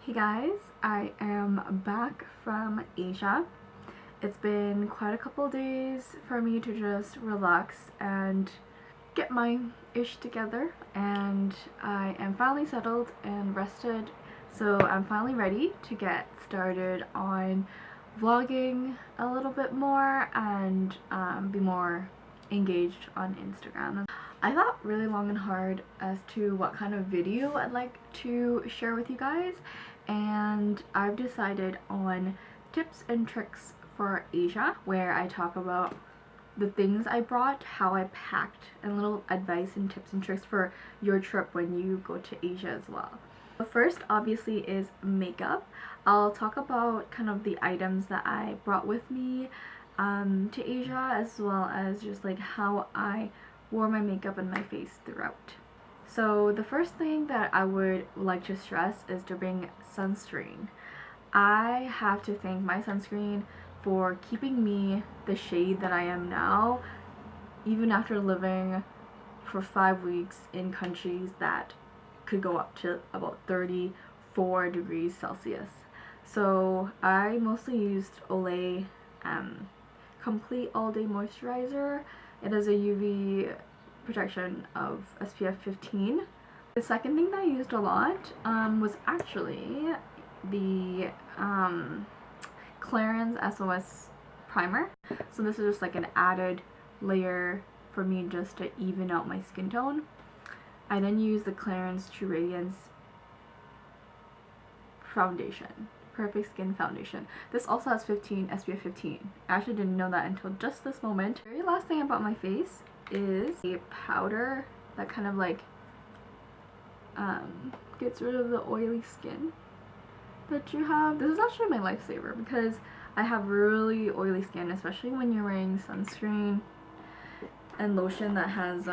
Hey guys, I am back from Asia. It's been quite a couple days for me to just relax and get my ish together, and I am finally settled and rested, so I'm finally ready to get started on vlogging a little bit more and be more engaged on Instagram. I thought really long and hard as to what kind of video I'd like to share with you guys, and I've decided on tips and tricks for Asia, where I talk about the things I brought, how I packed, and little advice and tips and tricks for your trip when you go to Asia as well. The first obviously is makeup. I'll talk about kind of the items that I brought with me to Asia, as well as just like how I wore my makeup and my face throughout. So the first thing that I would like to stress is to bring sunscreen. I have to thank my sunscreen for keeping me the shade that I am now, even after living for 5 weeks in countries that could go up to about 34 degrees Celsius. So I mostly used Olay Complete All Day Moisturizer. It has a UV protection of SPF 15. The second thing that I used a lot was actually the Clarins SOS primer. So this is just like an added layer for me just to even out my skin tone. I then use the Clarins True Radiance foundation, Perfect Skin Foundation. This also has SPF 15. I actually didn't know that until just this moment. The very last thing about my face is a powder that kind of like gets rid of the oily skin that you have. This is actually my lifesaver because I have really oily skin, especially when you're wearing sunscreen and lotion that has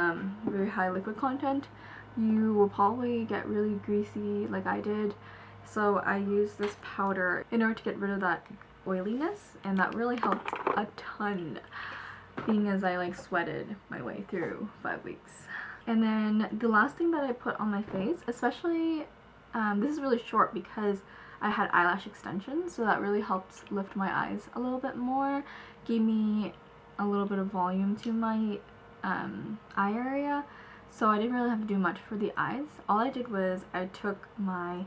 very high liquid content. You will probably get really greasy like I did. So I use this powder in order to get rid of that oiliness, and that really helped a ton, being as I like sweated my way through 5 weeks. And then the last thing that I put on my face, especially, this is really short because I had eyelash extensions, so that really helps lift my eyes a little bit more, gave me a little bit of volume to my eye area, so I didn't really have to do much for the eyes. All I did was I took my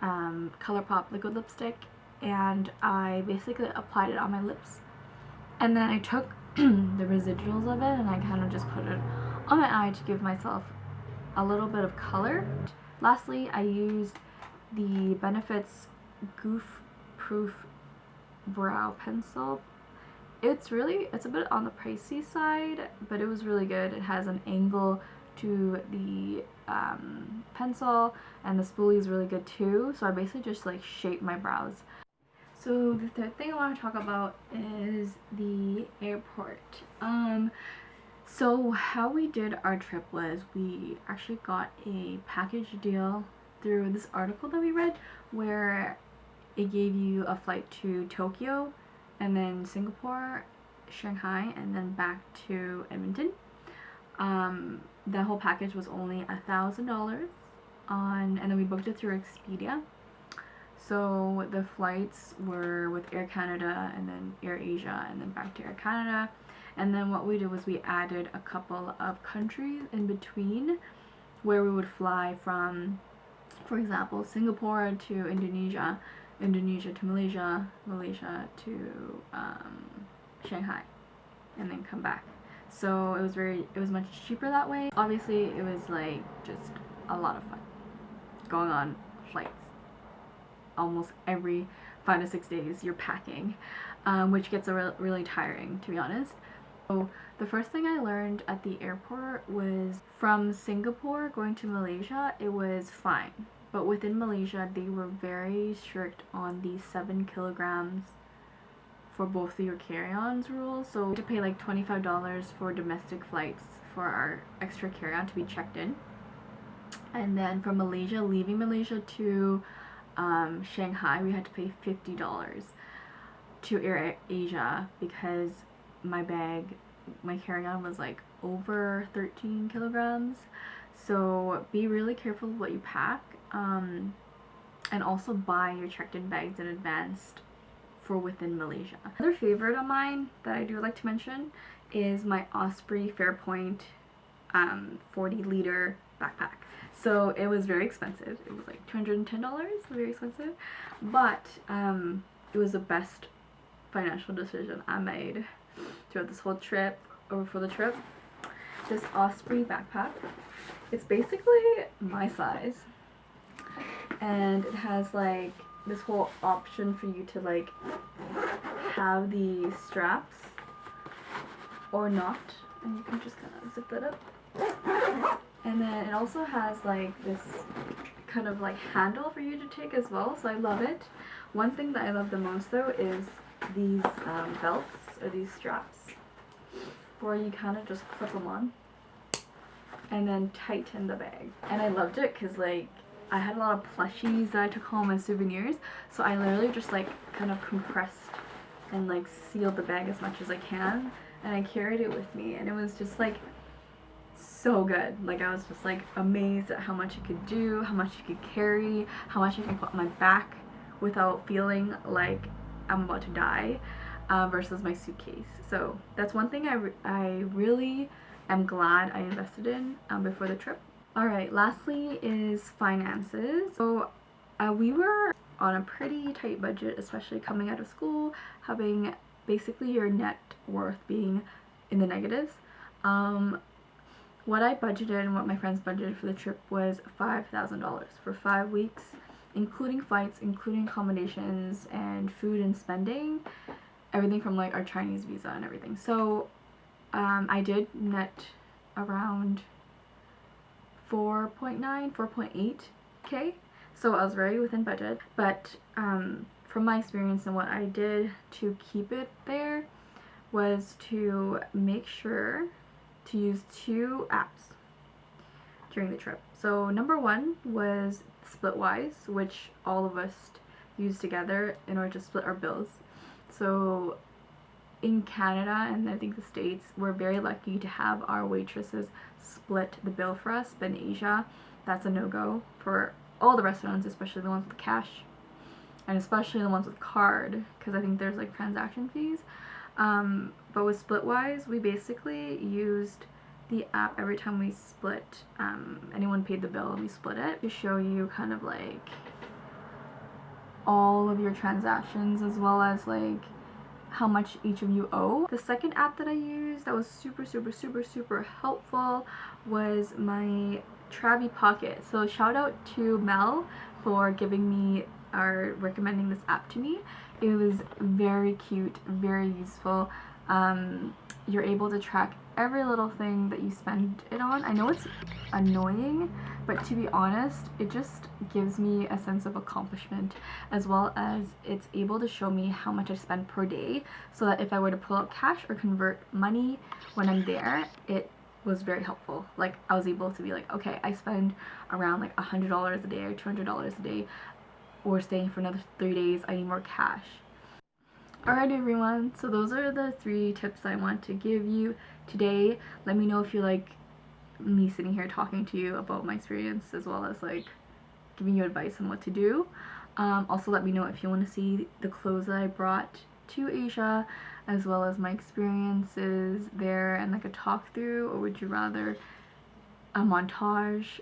ColourPop liquid lipstick and I basically applied it on my lips, and then I took the residuals of it and I kind of just put it on my eye to give myself a little bit of color. Lastly, I used the Benefits Goof Proof Brow Pencil. It's a bit on the pricey side, but it was really good. It has an angle to the pencil, and the spoolie is really good too, so I basically just like shape my brows. So the third thing I want to talk about is the airport. So how we did our trip was we actually got a package deal through this article that we read, where it gave you a flight to Tokyo and then Singapore, Shanghai, and then back to Edmonton. The whole package was only $1,000 and then we booked it through Expedia. So the flights were with Air Canada and then Air Asia and then back to Air Canada. And then what we did was we added a couple of countries in between where we would fly from, for example, Singapore to Indonesia, Indonesia to Malaysia, Malaysia to Shanghai, and then come back. So it was much cheaper that way. Obviously, it was like just a lot of fun going on flights. Almost every 5 to 6 days you're packing, which gets really tiring, to be honest. So the first thing I learned at the airport was from Singapore going to Malaysia, it was fine. But within Malaysia, they were very strict on the 7 kilograms for both of your carry-ons rules. So we had to pay like $25 for domestic flights for our extra carry-on to be checked in. And then from Malaysia, leaving Malaysia to Shanghai, we had to pay $50 to Air Asia because my carry-on was like over 13 kilograms. So be really careful with what you pack. and also buy your checked-in bags in advance for within Malaysia. Another favorite of mine that I do like to mention is my Osprey Fairpoint 40-liter backpack. So it was very expensive. It was like $210, very expensive, but it was the best financial decision I made throughout this whole trip, or for the trip. This Osprey backpack, it's basically my size, and it has like this whole option for you to like have the straps or not, and you can just kind of zip that up. And then it also has like this kind of like handle for you to take as well, so I love it. One thing that I love the most though is these belts, or these straps, where you kind of just clip them on and then tighten the bag. And I loved it because like I had a lot of plushies that I took home as souvenirs, so I literally just like kind of compressed and like sealed the bag as much as I can, and I carried it with me, and it was just like so good. Like I was just like amazed at how much it could do, how much it could carry, how much I can put on my back without feeling like I'm about to die, versus my suitcase. So that's one thing I really am glad I invested in before the trip. Alright, lastly is finances. So we were on a pretty tight budget, especially coming out of school, having basically your net worth being in the negatives. What I budgeted and what my friends budgeted for the trip was $5,000 for 5 weeks, including flights, including accommodations, and food and spending, everything from like our Chinese visa and everything. So I did net around 4.8k, so I was very within budget. But from my experience and what I did to keep it there was to make sure to use 2 apps during the trip. So number one was Splitwise, which all of us use together in order to split our bills. So in Canada and I think the States, we're very lucky to have our waitresses split the bill for us, but in Asia, that's a no-go for all the restaurants, especially the ones with cash, and especially the ones with card, because I think there's like transaction fees. But with Splitwise, we basically used the app every time we split, anyone paid the bill and we split it, to show you kind of like all of your transactions as well as like how much each of you owe. The second app that I used that was super helpful was my Travi Pocket. So shout out to Mel for giving me or recommending this app to me. It was very cute, very useful. You're able to track every little thing that you spend it on. I know it's annoying, but to be honest, it just gives me a sense of accomplishment, as well as it's able to show me how much I spend per day, so that if I were to pull out cash or convert money when I'm there, it was very helpful. Like I was able to be like, okay, I spend around like $100 a day or $200 a day, or staying for another 3 days, I need more cash. Alright everyone, so those are the 3 tips I want to give you today. Let me know if you like me sitting here talking to you about my experience, as well as like giving you advice on what to do. Also let me know if you want to see the clothes that I brought to Asia, as well as my experiences there and like a talk through, or would you rather a montage.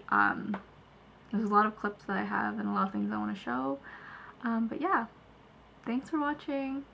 There's a lot of clips that I have and a lot of things I want to show. But yeah, thanks for watching.